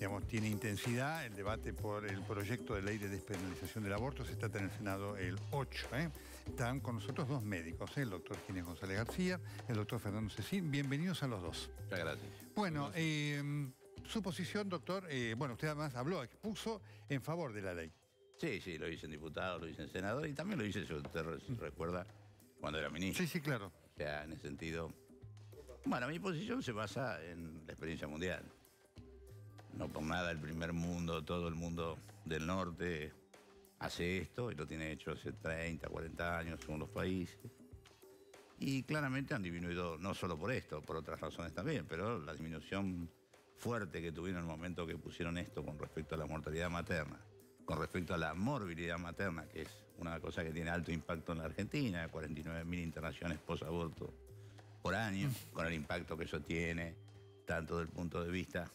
digamos, tiene intensidad. El debate por el proyecto de ley de despenalización del aborto se trata en el Senado el 8. Están con nosotros dos médicos, el doctor Ginés González García, el doctor Fernando Cecín. Bienvenidos a los dos. Muchas gracias. Bueno, su posición, doctor, bueno, usted además habló, expuso en favor de la ley. Sí, lo hice en diputado, lo hice en senador y también lo hice, si usted recuerda, cuando era ministro. Sí, claro. O sea, en ese sentido... Bueno, mi posición se basa en la experiencia mundial. No por nada el primer mundo, todo el mundo del norte hace esto y lo tiene hecho hace 30, 40 años según los países. Y claramente han disminuido, no solo por esto, por otras razones también, pero la disminución fuerte que tuvieron en el momento que pusieron esto con respecto a la mortalidad materna, con respecto a la morbilidad materna, que es una cosa que tiene alto impacto en la Argentina, 49.000 internaciones post-aborto por año, con el impacto que eso tiene, tanto desde el punto de vista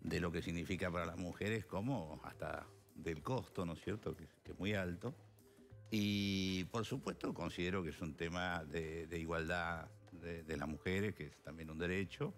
de lo que significa para las mujeres como hasta del costo, ¿no es cierto?, que es muy alto. Y por supuesto considero que es un tema de igualdad de las mujeres, que es también un derecho,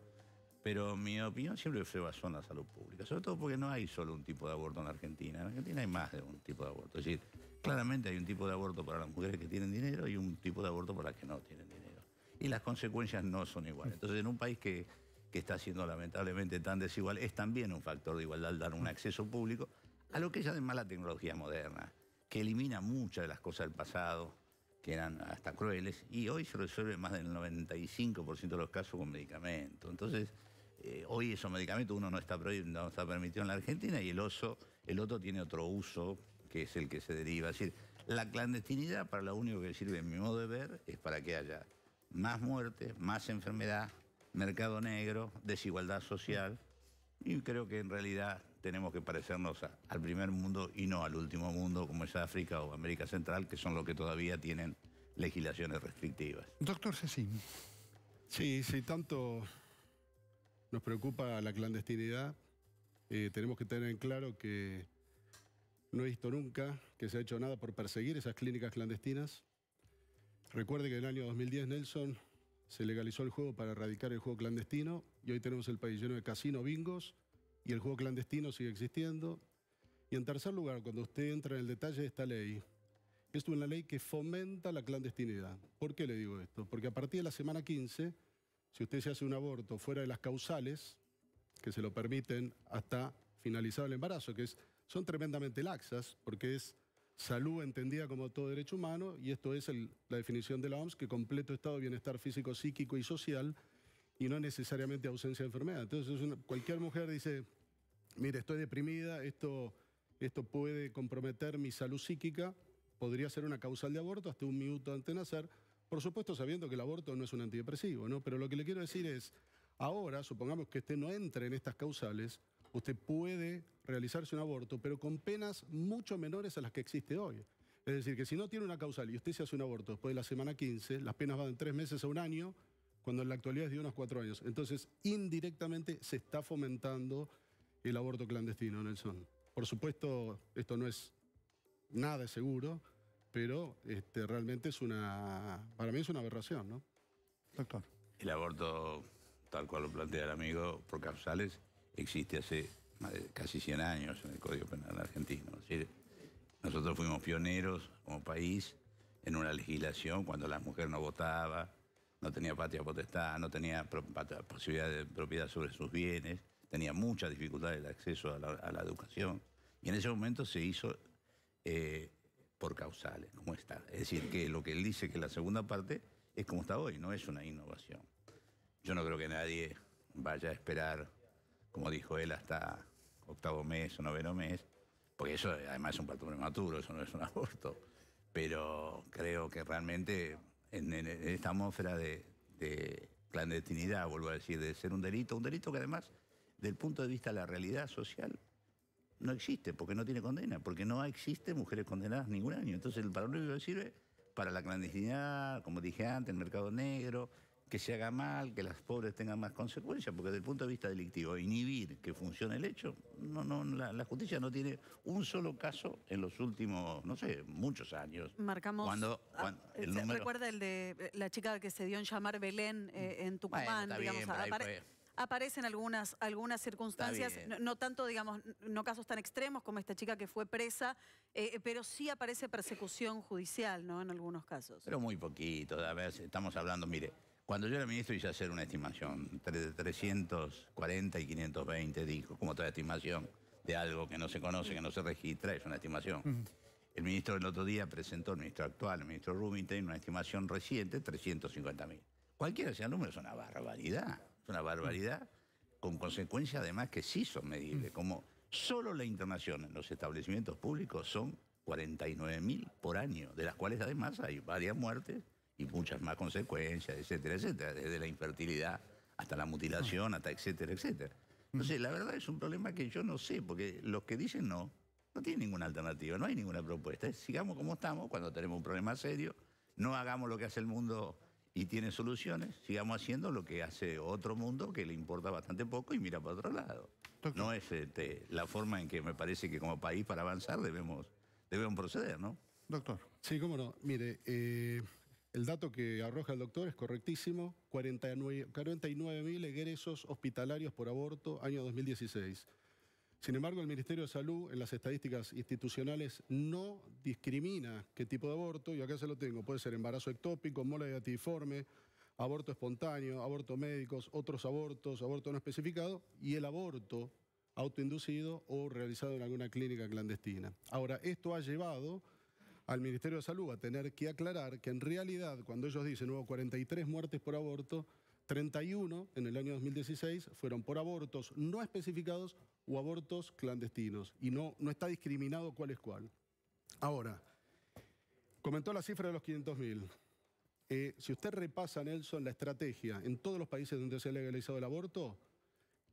pero mi opinión siempre se basó en la salud pública, sobre todo porque no hay solo un tipo de aborto en la Argentina. En Argentina hay más de un tipo de aborto. Es decir, claramente hay un tipo de aborto para las mujeres que tienen dinero y un tipo de aborto para las que no tienen dinero. Y las consecuencias no son iguales. Entonces, en un país que está siendo lamentablemente tan desigual, es también un factor de igualdad dar un acceso público a lo que es además la tecnología moderna, que elimina muchas de las cosas del pasado, que eran hasta crueles, y hoy se resuelve más del 95% de los casos con medicamentos. Entonces, hoy esos medicamentos uno no está permitido en la Argentina y el otro tiene otro uso, que es el que se deriva. Es decir, la clandestinidad para lo único que sirve, en mi modo de ver, es para que haya más muerte, más enfermedad, mercado negro, desigualdad social, y creo que en realidad tenemos que parecernos al primer mundo y no al último mundo, como es África o América Central, que son los que todavía tienen legislaciones restrictivas. Doctor Cecín. Sí, tanto nos preocupa la clandestinidad, tenemos que tener en claro que no he visto nunca que se ha hecho nada por perseguir esas clínicas clandestinas. Recuerde que en el año 2010, Nelson, se legalizó el juego para erradicar el juego clandestino y hoy tenemos el país lleno de casino, bingos, y el juego clandestino sigue existiendo. Y en tercer lugar, cuando usted entra en el detalle de esta ley, esto es una ley que fomenta la clandestinidad. ¿Por qué le digo esto? Porque a partir de la semana 15, si usted se hace un aborto fuera de las causales, que se lo permiten hasta finalizado el embarazo, son tremendamente laxas, porque es salud entendida como todo derecho humano, y esto es la definición de la OMS, que completo estado de bienestar físico, psíquico y social, y no necesariamente ausencia de enfermedad. Entonces cualquier mujer dice, mire, estoy deprimida, esto puede comprometer mi salud psíquica, podría ser una causal de aborto hasta un minuto antes de nacer, por supuesto sabiendo que el aborto no es un antidepresivo, ¿no? Pero lo que le quiero decir es, ahora, supongamos que usted no entre en estas causales, usted puede realizarse un aborto, pero con penas mucho menores a las que existe hoy. Es decir, que si no tiene una causal y usted se hace un aborto después de la semana 15, las penas van de 3 meses a 1 año, cuando en la actualidad es de unos 4 años. Entonces, indirectamente se está fomentando el aborto clandestino, Nelson. Por supuesto, esto no es nada seguro, pero realmente para mí es una aberración, ¿no? Doctor. El aborto, tal cual lo plantea el amigo, por causales, existe hace casi 100 años en el Código Penal argentino. Es decir, nosotros fuimos pioneros como país en una legislación cuando la mujer no votaba, no tenía patria potestad, no tenía posibilidad de propiedad sobre sus bienes, tenía muchas dificultades de acceso a la educación. Y en ese momento se hizo por causales, como está. Es decir, que lo que él dice que la segunda parte es como está hoy, no es una innovación. Yo no creo que nadie vaya a esperar, como dijo él, hasta 8º mes o 9º mes, porque eso además es un parto prematuro, eso no es un aborto. Pero creo que realmente en esta atmósfera de clandestinidad, vuelvo a decir, de ser un delito que además, del punto de vista de la realidad social, no existe, porque no tiene condena, porque no existe mujeres condenadas ningún año. Entonces el paralelo sirve para la clandestinidad, como dije antes, el mercado negro, que se haga mal, que las pobres tengan más consecuencias, porque desde el punto de vista delictivo, inhibir que funcione el hecho, la justicia no tiene un solo caso en los últimos, no sé, muchos años. Marcamos, el número... recuerda el de la chica que se dio en llamar Belén en Tucumán, bueno, digamos, bien, Aparecen algunas circunstancias, no tanto, digamos, no casos tan extremos como esta chica que fue presa, pero sí aparece persecución judicial, ¿no? En algunos casos. Pero muy poquito. A ver, estamos hablando, mire, cuando yo era ministro hice hacer una estimación, entre 340 y 520, dijo, como toda estimación de algo que no se conoce, que no se registra, es una estimación. El ministro del otro día presentó, el ministro actual, el ministro Rubinstein, una estimación reciente, 350.000. Cualquiera sea el número, es una barbaridad. Es una barbaridad, con consecuencias además que sí son medibles, como solo la internación en los establecimientos públicos son 49.000 por año, de las cuales además hay varias muertes y muchas más consecuencias, etcétera, etcétera, desde la infertilidad hasta la mutilación, hasta etcétera, etcétera. Entonces, la verdad es un problema que yo no sé, porque los que dicen no tienen ninguna alternativa, no hay ninguna propuesta. Sigamos como estamos, cuando tenemos un problema serio, no hagamos lo que hace el mundo y tiene soluciones, sigamos haciendo lo que hace otro mundo que le importa bastante poco y mira para otro lado. Doctor. No es la forma en que me parece que como país para avanzar debemos proceder, ¿no? Doctor. Sí, cómo no. Mire, el dato que arroja el doctor es correctísimo. 49.000 egresos hospitalarios por aborto, año 2016. Sin embargo, el Ministerio de Salud, en las estadísticas institucionales, no discrimina qué tipo de aborto, y acá se lo tengo, puede ser embarazo ectópico, molegatiforme, aborto espontáneo, aborto médicos, otros abortos, aborto no especificado, y el aborto autoinducido o realizado en alguna clínica clandestina. Ahora, esto ha llevado al Ministerio de Salud a tener que aclarar que en realidad, cuando ellos dicen hubo 43 muertes por aborto, 31 en el año 2016 fueron por abortos no especificados o abortos clandestinos. Y no está discriminado cuál es cuál. Ahora, comentó la cifra de los 500.000. Si usted repasa, Nelson, la estrategia en todos los países donde se ha legalizado el aborto,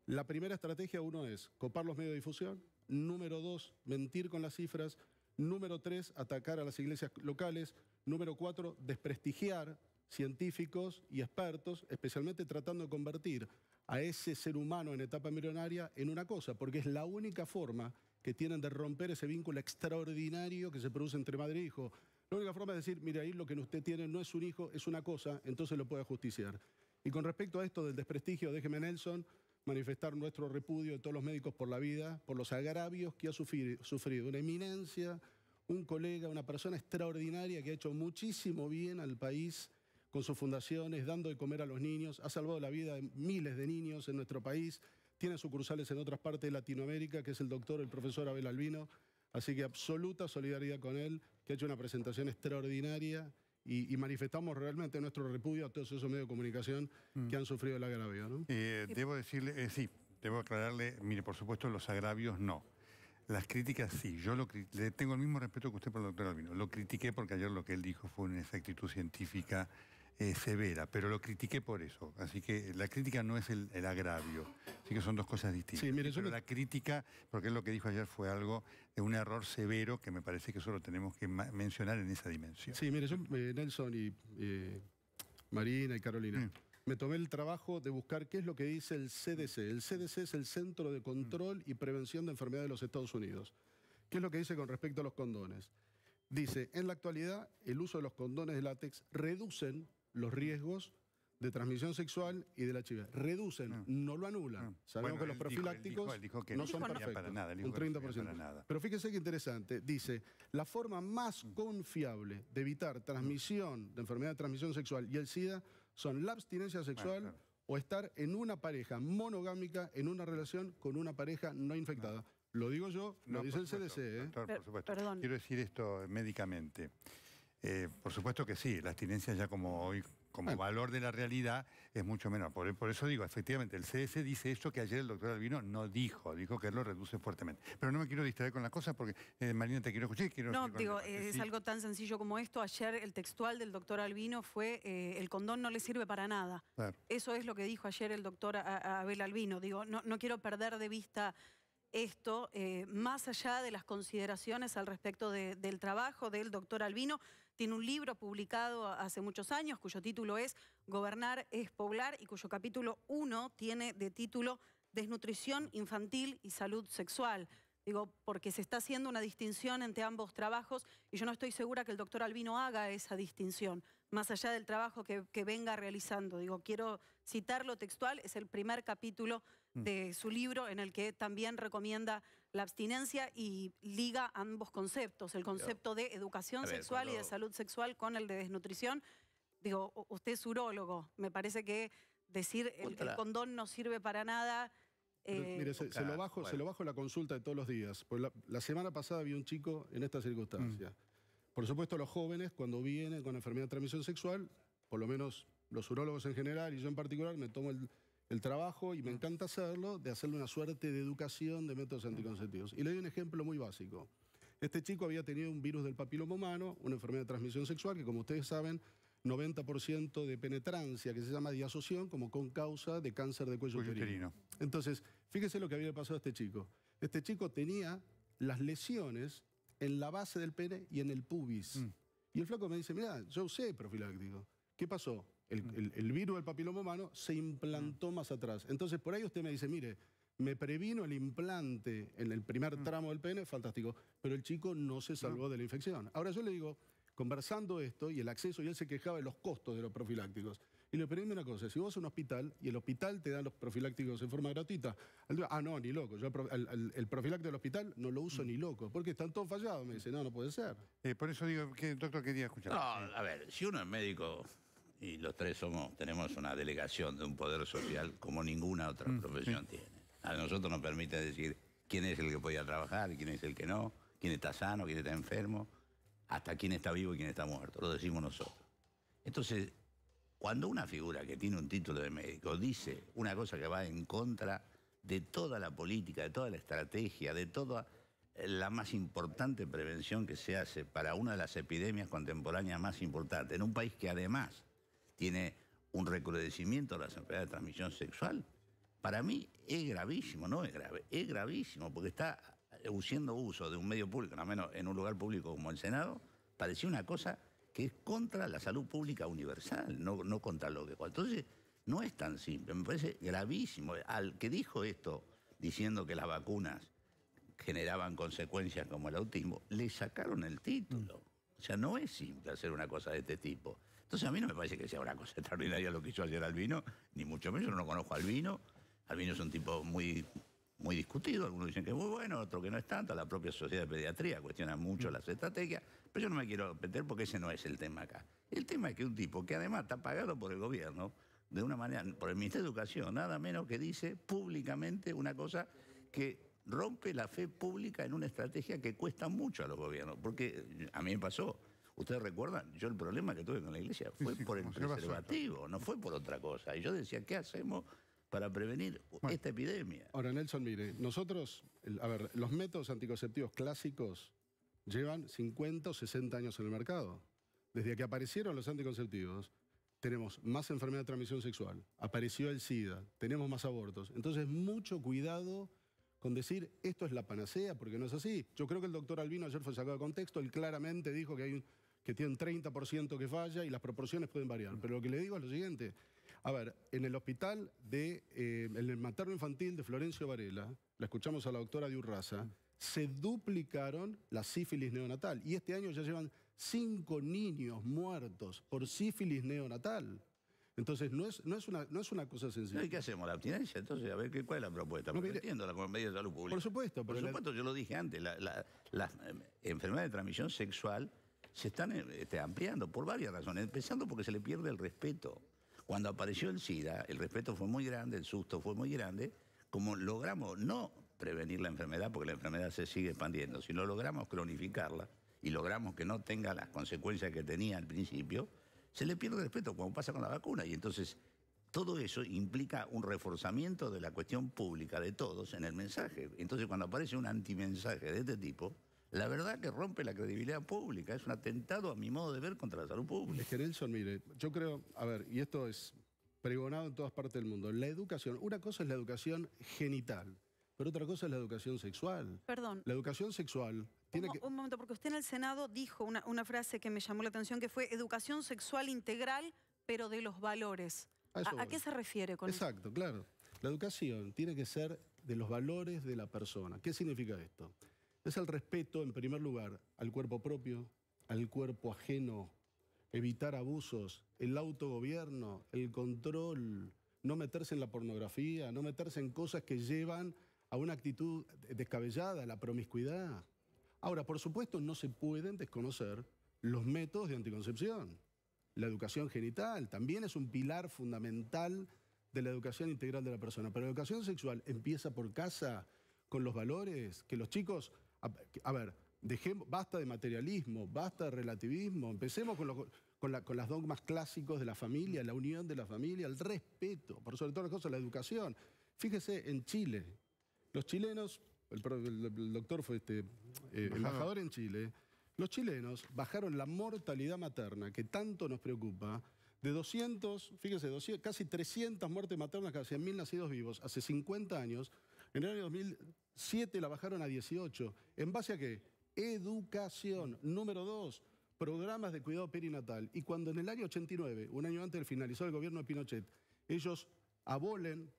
la primera estrategia, uno, es copar los medios de difusión. Número 2, mentir con las cifras. Número 3, atacar a las iglesias locales. Número 4, desprestigiar científicos y expertos, especialmente tratando de convertir a ese ser humano en etapa embrionaria en una cosa, porque es la única forma que tienen de romper ese vínculo extraordinario que se produce entre madre e hijo. La única forma es decir, mire, ahí lo que usted tiene no es un hijo, es una cosa, entonces lo puede justiciar. Y con respecto a esto del desprestigio, déjeme, Nelson, manifestar nuestro repudio de todos los médicos por la vida, por los agravios que ha sufrido una eminencia, un colega, una persona extraordinaria que ha hecho muchísimo bien al país con sus fundaciones, dando de comer a los niños, ha salvado la vida de miles de niños en nuestro país, tiene sucursales en otras partes de Latinoamérica, que es el profesor Abel Albino, así que absoluta solidaridad con él, que ha hecho una presentación extraordinaria y manifestamos realmente nuestro repudio a todos esos medios de comunicación que han sufrido el agravio, ¿no? Debo decirle, sí, debo aclararle, mire, por supuesto los agravios no. Las críticas sí, yo le tengo el mismo respeto que usted por el doctor Albino. Lo critiqué porque ayer lo que él dijo fue una inexactitud científica severa, pero lo critiqué por eso. Así que la crítica no es el agravio, así que son dos cosas distintas. Sí, mire, pero la crítica, porque él lo que dijo ayer fue algo de un error severo que me parece que solo tenemos que mencionar en esa dimensión. Sí, mire, yo, Nelson y Marina y Carolina, me tomé el trabajo de buscar qué es lo que dice el CDC. El CDC es el Centro de Control y Prevención de Enfermedades de los Estados Unidos. ¿Qué es lo que dice con respecto a los condones? Dice, en la actualidad, el uso de los condones de látex reducen los riesgos de transmisión sexual y del HIV. Reducen, no lo anulan. Sabemos que los profilácticos dijo que no son perfectos, para nada, un 30%. Para nada. Pero fíjese qué interesante, dice, la forma más confiable de evitar transmisión de enfermedad de transmisión sexual y el SIDA son la abstinencia sexual o estar en una pareja monogámica, en una relación con una pareja no infectada. Lo digo yo, lo dice el CDC. Doctor, por supuesto. Perdón. Quiero decir esto médicamente. Por supuesto que sí, la abstinencia ya como valor de la realidad es mucho menor. Por eso digo, efectivamente, el CDC dice esto que ayer el doctor Albino no dijo que él lo reduce fuertemente. Pero no me quiero distraer con la cosa porque, Marina, te quiero escuchar. No, digo, es algo tan sencillo como esto. Ayer el textual del doctor Albino fue, el condón no le sirve para nada. Claro. Eso es lo que dijo ayer el doctor Abel Albino. Digo, no quiero perder de vista esto, más allá de las consideraciones al respecto del trabajo del doctor Albino. Tiene un libro publicado hace muchos años cuyo título es Gobernar es poblar y cuyo capítulo 1 tiene de título Desnutrición infantil y salud sexual. Digo, porque se está haciendo una distinción entre ambos trabajos y yo no estoy segura que el doctor Albino haga esa distinción. más allá del trabajo que venga realizando. Digo, quiero citarlo textual, es el primer capítulo de su libro en el que también recomienda la abstinencia y liga ambos conceptos, el concepto de educación sexual y de salud sexual con el de desnutrición. Digo, usted es urólogo, me parece que decir el condón no sirve para nada... mire, se lo bajo la consulta de todos los días. Pues la semana pasada vi un chico en esta circunstancia. Por supuesto, los jóvenes, cuando vienen con enfermedad de transmisión sexual, por lo menos los urólogos en general y yo en particular, me tomo el trabajo, y me encanta hacerlo, de hacerle una suerte de educación de métodos anticonceptivos. Y le doy un ejemplo muy básico. Este chico había tenido un virus del papiloma humano, una enfermedad de transmisión sexual, que como ustedes saben, 90% de penetrancia, que se llama diasociación, como con causa de cáncer de cuello uterino. Entonces, fíjese lo que había pasado a este chico. Este chico tenía las lesiones en la base del pene y en el pubis. Y el flaco me dice, mira, yo usé profiláctico. ¿Qué pasó? El virus del papiloma humano se implantó más atrás. Entonces, por ahí usted me dice, mire, me previno el implante en el primer tramo del pene, fantástico, pero el chico no se salvó de la infección. Ahora yo le digo, conversando esto y el acceso, y él se quejaba de los costos de los profilácticos. Y le pedí una cosa, si vos vas a un hospital y el hospital te da los profilácticos en forma gratuita, no, ni loco, yo el profiláctico del hospital no lo uso ni loco, porque están todos fallados. Me dice, no puede ser. Por eso digo, doctor, quería escuchar. No, a ver, si uno es médico, y los tres tenemos una delegación de un poder social como ninguna otra profesión tiene. A nosotros nos permite decir quién es el que podía trabajar, quién es el que no, quién está sano, quién está enfermo, hasta quién está vivo y quién está muerto, lo decimos nosotros. Entonces, cuando una figura que tiene un título de médico dice una cosa que va en contra de toda la política, de toda la estrategia, de toda la más importante prevención que se hace para una de las epidemias contemporáneas más importantes, en un país que además tiene un recrudecimiento de las enfermedades de transmisión sexual, para mí es gravísimo, no es grave, es gravísimo, porque está haciendo uso de un medio público, no menos en un lugar público como el Senado, parecía una cosa que es contra la salud pública universal, no contra lo que... Entonces, no es tan simple, me parece gravísimo. Al que dijo esto, diciendo que las vacunas generaban consecuencias como el autismo, le sacaron el título. O sea, no es simple hacer una cosa de este tipo. Entonces, a mí no me parece que sea una cosa extraordinaria lo que hizo ayer Albino, ni mucho menos, yo no conozco a Albino. Albino es un tipo muy discutido, algunos dicen que es muy bueno, otros que no es tanto, la propia sociedad de pediatría cuestiona mucho las estrategias, pero yo no me quiero meter porque ese no es el tema acá. El tema es que un tipo que además está pagado por el gobierno, de una manera, por el Ministerio de Educación, nada menos que dice públicamente una cosa que rompe la fe pública en una estrategia que cuesta mucho a los gobiernos, porque a mí me pasó. Ustedes recuerdan, yo el problema que tuve con la iglesia fue por el preservativo, no fue por otra cosa. Y yo decía, ¿qué hacemos para prevenir esta epidemia? Ahora, Nelson, mire, nosotros, los métodos anticonceptivos clásicos llevan 50 o 60 años en el mercado. Desde que aparecieron los anticonceptivos, tenemos más enfermedad de transmisión sexual, apareció el SIDA, tenemos más abortos. Entonces, mucho cuidado con decir, esto es la panacea, porque no es así. Yo creo que el doctor Albino ayer fue sacado de contexto, él claramente dijo que tiene un 30% que falla y las proporciones pueden variar. Pero lo que le digo es lo siguiente. A ver, en el hospital en el materno infantil de Florencio Varela, la escuchamos a la doctora Diurraza, se duplicaron la sífilis neonatal. Y este año ya llevan 5 niños muertos por sífilis neonatal. Entonces, no es una cosa sencilla. ¿Y qué hacemos? ¿La abstinencia? Entonces, a ver, ¿cuál es la propuesta? Porque entiendo la Comunidad de Salud Pública. Por supuesto. Por supuesto, yo lo dije antes, las enfermedades de transmisión sexual se están ampliando por varias razones, empezando porque se le pierde el respeto. Cuando apareció el SIDA, el respeto fue muy grande, el susto fue muy grande, como logramos no prevenir la enfermedad, porque la enfermedad se sigue expandiendo, sino logramos cronificarla y logramos que no tenga las consecuencias que tenía al principio, se le pierde el respeto, como pasa con la vacuna. Y entonces todo eso implica un reforzamiento de la cuestión pública de todos en el mensaje. Entonces cuando aparece un antimensaje de este tipo, la verdad que rompe la credibilidad pública, es un atentado a mi modo de ver contra la salud pública. Es que Nelson, mire, yo creo, a ver, y esto es pregonado en todas partes del mundo, la educación, una cosa es la educación genital, pero otra cosa es la educación sexual. Perdón. La educación sexual tiene que... Un momento, porque usted en el Senado dijo una frase que me llamó la atención, que fue educación sexual integral, pero de los valores. ¿A qué se refiere con eso? Exacto, claro. La educación tiene que ser de los valores de la persona. ¿Qué significa esto? Es el respeto, en primer lugar, al cuerpo propio, al cuerpo ajeno. evitar abusos, el autogobierno, el control, no meterse en la pornografía, no meterse en cosas que llevan a una actitud descabellada, la promiscuidad. Ahora, por supuesto, no se pueden desconocer los métodos de anticoncepción. La educación genital también es un pilar fundamental de la educación integral de la persona. Pero la educación sexual empieza por casa, con los valores, que los chicos... A ver, basta de materialismo, basta de relativismo, empecemos con las dogmas clásicos de la familia, la unión de la familia, el respeto, por sobre todas las cosas, la educación. Fíjese, en Chile, los chilenos, el doctor fue embajador en Chile, los chilenos bajaron la mortalidad materna, que tanto nos preocupa, de 200, fíjese, casi 300 muertes maternas, casi 100.000 nacidos vivos, hace 50 años, en el año 2007 la bajaron a 18. ¿En base a qué? Educación. Número 2, programas de cuidado perinatal. Y cuando en el año 89, un año antes del finalizar el gobierno de Pinochet, ellos abolen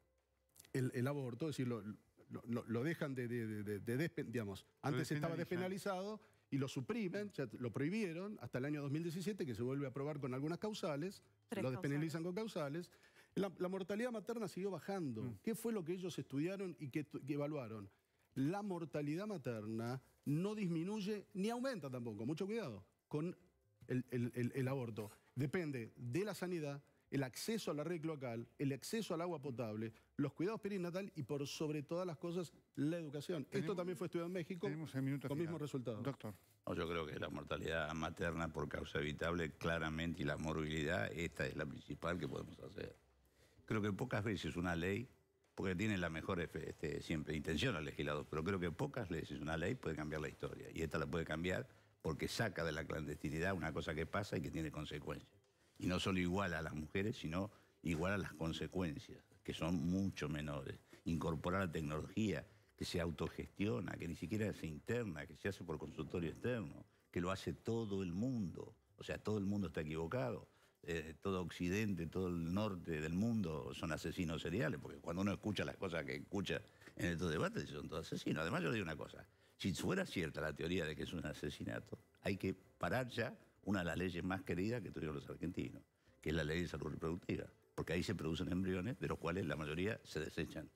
el aborto, es decir, lo dejan digamos, antes estaba despenalizado y lo suprimen, ya lo prohibieron hasta el año 2017, que se vuelve a aprobar con algunas causales, lo despenalizan con causales. La mortalidad materna siguió bajando. ¿Qué fue lo que ellos estudiaron y que evaluaron? La mortalidad materna no disminuye ni aumenta tampoco, mucho cuidado, con el aborto. Depende de la sanidad, el acceso a la red cloacal, el acceso al agua potable, los cuidados perinatal y por sobre todas las cosas, la educación. Esto también fue estudiado en México con mismos resultados. Doctor. No, yo creo que la mortalidad materna por causa evitable, claramente, y la morbilidad, esta es la principal que podemos hacer. Creo que pocas veces una ley, porque tiene la mejor siempre intención al legislador, pero creo que pocas veces una ley puede cambiar la historia. Y esta la puede cambiar porque saca de la clandestinidad una cosa que pasa y que tiene consecuencias. Y no solo igual a las mujeres, sino igual a las consecuencias, que son mucho menores. Incorporar la tecnología, que se autogestiona, que ni siquiera se interna, que se hace por consultorio externo, que lo hace todo el mundo. O sea, todo el mundo está equivocado. Todo Occidente, todo el norte del mundo son asesinos seriales, porque cuando uno escucha las cosas que escucha en estos debates, son todos asesinos. Además, yo le digo una cosa, si fuera cierta la teoría de que es un asesinato, hay que parar ya una de las leyes más queridas que tuvieron los argentinos, que es la ley de salud reproductiva, porque ahí se producen embriones, de los cuales la mayoría se desechan.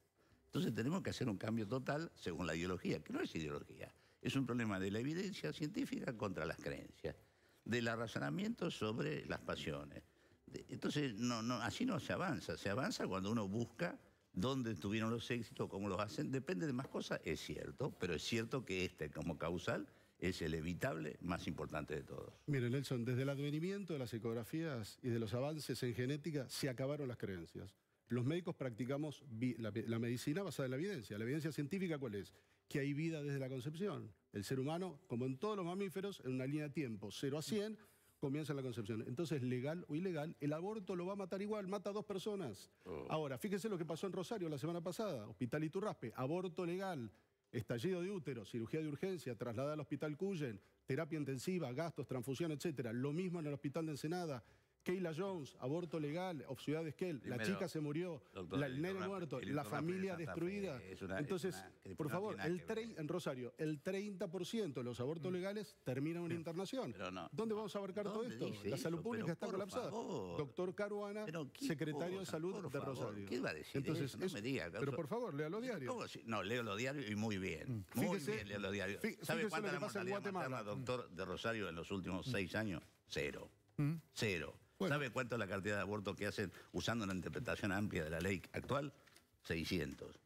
Entonces tenemos que hacer un cambio total según la ideología, que no es ideología, es un problema de la evidencia científica contra las creencias, del razonamiento sobre las pasiones. Entonces, así no se avanza cuando uno busca dónde tuvieron los éxitos, cómo los hacen, depende de más cosas, es cierto, pero es cierto que como causal es el evitable más importante de todos. Mire, Nelson, desde el advenimiento de las ecografías y de los avances en genética se acabaron las creencias. Los médicos practicamos la medicina basada en la evidencia. ¿La evidencia científica cuál es? Que hay vida desde la concepción. El ser humano, como en todos los mamíferos, en una línea de tiempo, 0 a 100, comienza la concepción. Entonces, legal o ilegal, el aborto lo va a matar igual, mata a 2 personas. Ahora, fíjese lo que pasó en Rosario la semana pasada, Hospital Iturraspe, aborto legal, estallido de útero, cirugía de urgencia, trasladada al Hospital Cuyen, terapia intensiva, gastos, transfusión, etcétera. Lo mismo en el Hospital de Ensenada. Keila Jones, aborto legal, Ciudad de Esquel, la chica se murió, el nene muerto, la familia destruida. Entonces, por favor, en Rosario, el 30% de los abortos legales terminan en una internación. ¿Dónde vamos a abarcar todo esto? La salud pública está colapsada. Doctor Caruana, secretario de Salud de Rosario. ¿Qué va a decir? Entonces, no me diga. Pero por favor, lea los diarios. No, leo los diarios y muy bien. Muy bien leo los diarios. ¿Sabe cuánta la mortalidad materna, doctor, de Rosario en los últimos 6 años? 0. 0. Bueno. ¿Sabe cuánto es la cantidad de abortos que hacen usando una interpretación amplia de la ley actual? 600.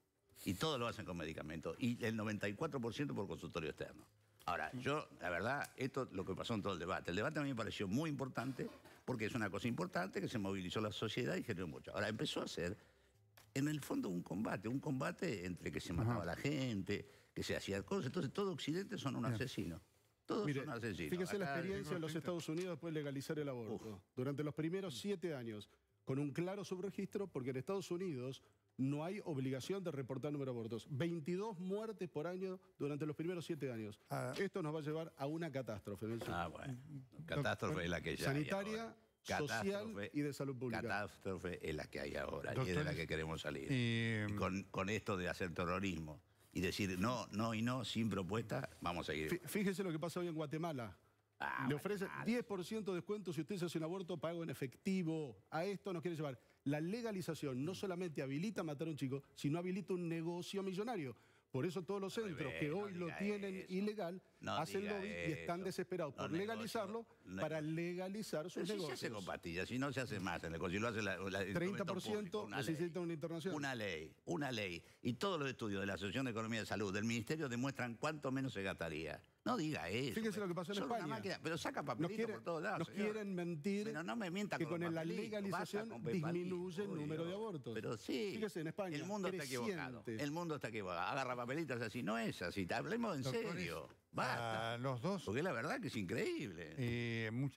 Y todo lo hacen con medicamentos. Y el 94% por consultorio externo. Ahora, yo, la verdad, esto es lo que pasó en todo el debate. El debate a mí me pareció muy importante porque es una cosa importante que se movilizó la sociedad y generó mucho. Ahora, empezó a ser, en el fondo, un combate entre que se mataba a la gente, que se hacía cosas. Entonces, todo Occidente son un asesino. Todos son asesinos. Fíjese la experiencia en los Estados Unidos después de legalizar el aborto. Durante los primeros 7 años, con un claro subregistro, porque en Estados Unidos no hay obligación de reportar número de abortos. 22 muertes por año durante los primeros 7 años. Esto nos va a llevar a una catástrofe. Bueno. Catástrofe es la que ya sanitaria, social y de salud pública. Catástrofe es la que hay ahora y es de la que queremos salir. Con esto de hacer terrorismo. Y decir no, sin propuesta, vamos a ir. Fíjese lo que pasa hoy en Guatemala. Le ofrece 10% de descuento si usted se hace un aborto pago en efectivo. A esto nos quiere llevar. La legalización no solamente habilita matar a un chico, sino habilita un negocio millonario. Por eso todos los centros que hoy lo tienen ilegal hacen lobby y están desesperados por legalizarlo para legalizar sus negocios. Si se hace con pastillas, si no se hace más en el negocio, si lo hace la 30% necesita una internación. Una ley. Y todos los estudios de la Asociación de Economía de Salud, del Ministerio, demuestran cuánto menos se gastaría. No diga eso. Fíjese lo que pasó en España. Máquina, pero saca papelito por todos lados. Nos quieren mentir pero no me mienta que con la legalización disminuye el número de abortos. Pero sí. Fíjese en España. El mundo está equivocado. El mundo está equivocado. Agarra papelitos así. No es así. Hablemos en serio. Basta. Los dos. Porque la verdad que es increíble.